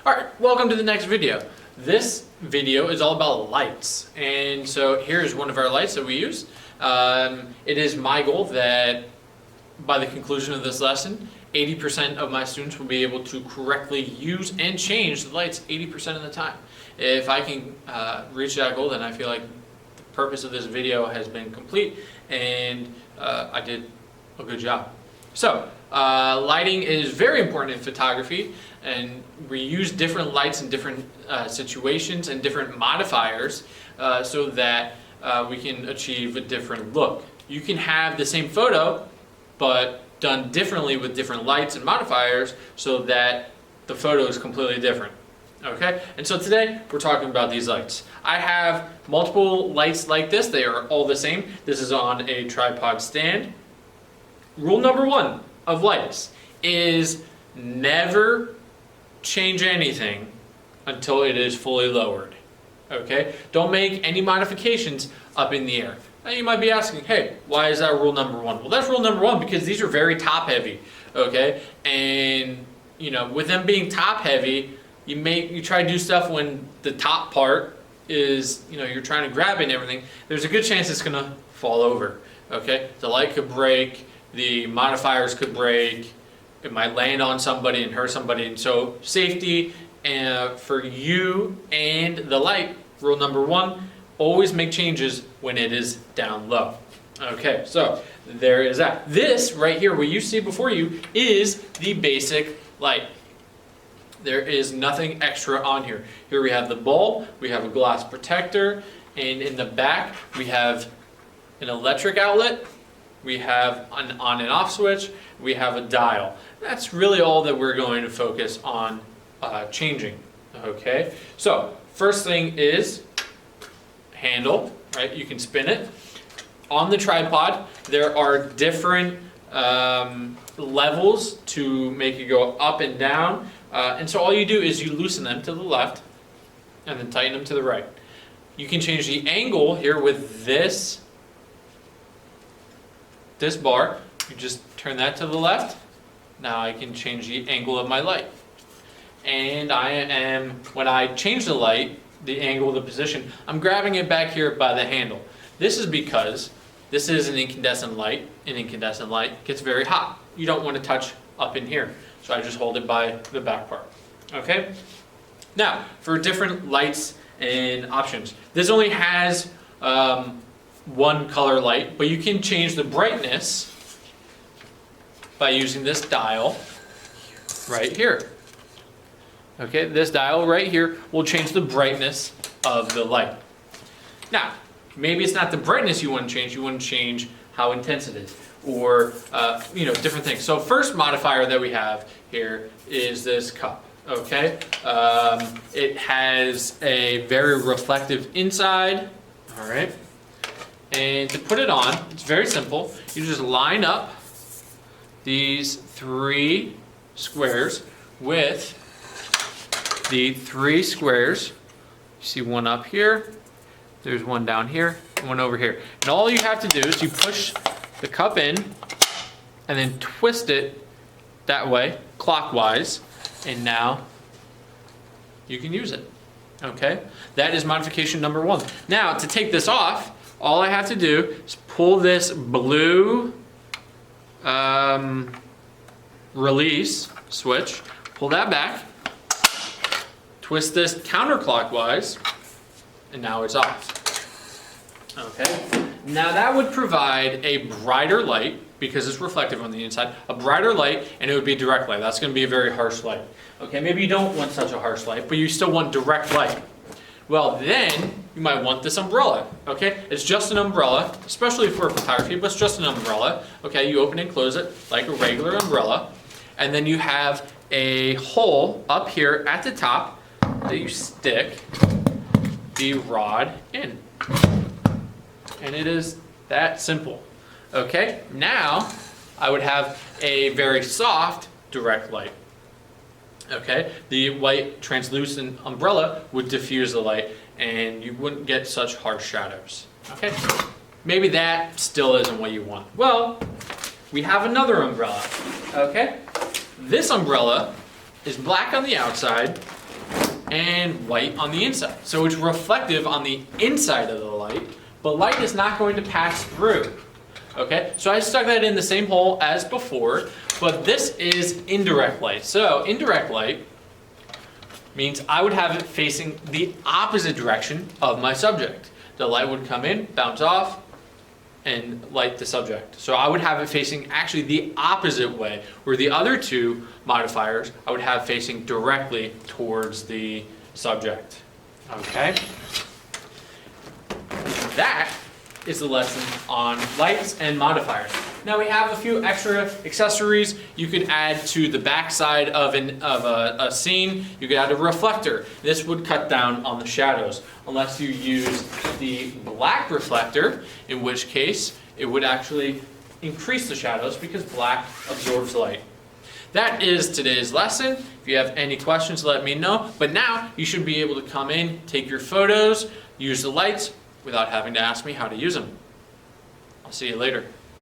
Alright, welcome to the next video. This video is all about lights, and so here's one of our lights that we use. It is my goal that by the conclusion of this lesson, 80% of my students will be able to correctly use and change the lights 80% of the time. If I can reach that goal, then I feel like the purpose of this video has been complete and I did a good job. So, lighting is very important in photography, and we use different lights in different situations and different modifiers so that we can achieve a different look. You can have the same photo but done differently with different lights and modifiers so that the photo is completely different. Okay, and so today we're talking about these lights. I have multiple lights like this. They are all the same. This is on a tripod stand. Rule number one of lights is never change anything until it is fully lowered. Okay? Don't make any modifications up in the air. Now you might be asking, hey, why is that rule number one? Well, that's rule number one because these are very top heavy. Okay? And you know, with them being top heavy, you try to do stuff when the top part is, you know, you're trying to grab it and everything, there's a good chance it's gonna fall over. Okay? The light could break, the modifiers could break, it might land on somebody and hurt somebody. And so safety for you and the light, rule number one, always make changes when it is down low. Okay, so there is that. This right here, what you see before you, is the basic light. There is nothing extra on here. Here we have the bulb, we have a glass protector, and in the back we have an electric outlet, we have an on and off switch, we have a dial. That's really all that we're going to focus on changing. Okay, so first thing is handle, right? You can spin it. On the tripod, there are different levels to make it go up and down. And so all you do is you loosen them to the left and then tighten them to the right. You can change the angle here with this bar. You just turn that to the left. Now I can change the angle of my light. And when I change the light, the angle, the position, I'm grabbing it back here by the handle. This is because this is an incandescent light. An incandescent light gets very hot. You don't want to touch up in here. So I just hold it by the back part. Okay? Now, for different lights and options. This only has one color light, but you can change the brightness by using this dial right here. Okay, this dial right here will change the brightness of the light. Now, maybe it's not the brightness you want to change how intense it is, or you know, different things. So first modifier that we have here is this cup. Okay, it has a very reflective inside. All right, and to put it on, it's very simple. You just line up these three squares with the three squares. You see one up here, there's one down here, and one over here. And all you have to do is you push the cup in and then twist it that way, clockwise, and now you can use it. Okay? That is modification number one. Now, to take this off, all I have to do is pull this blue release switch, pull that back, twist this counterclockwise, and now it's off. Okay? Now that would provide a brighter light, because it's reflective on the inside, a brighter light, and it would be direct light. That's going to be a very harsh light. Okay, maybe you don't want such a harsh light, but you still want direct light. Well, then you might want this umbrella. Okay, it's just an umbrella, especially for photography, but it's just an umbrella. Okay, you open and close it like a regular umbrella, and then you have a hole up here at the top that you stick the rod in. And it is that simple. Okay, now I would have a very soft direct light. Okay, the white translucent umbrella would diffuse the light and you wouldn't get such harsh shadows. Okay, maybe that still isn't what you want. Well, we have another umbrella. Okay, this umbrella is black on the outside and white on the inside. So it's reflective on the inside of the light, but light is not going to pass through. Okay, so I stuck that in the same hole as before, but this is indirect light. So indirect light means I would have it facing the opposite direction of my subject. The light would come in, bounce off, and light the subject. So I would have it facing actually the opposite way, where the other two modifiers I would have facing directly towards the subject. Okay? That is the lesson on lights and modifiers. Now we have a few extra accessories you could add to the backside of a scene. You could add a reflector. This would cut down on the shadows, unless you use the black reflector, in which case it would actually increase the shadows because black absorbs light. That is today's lesson. If you have any questions, let me know. But now you should be able to come in, take your photos, use the lights without having to ask me how to use them. I'll see you later.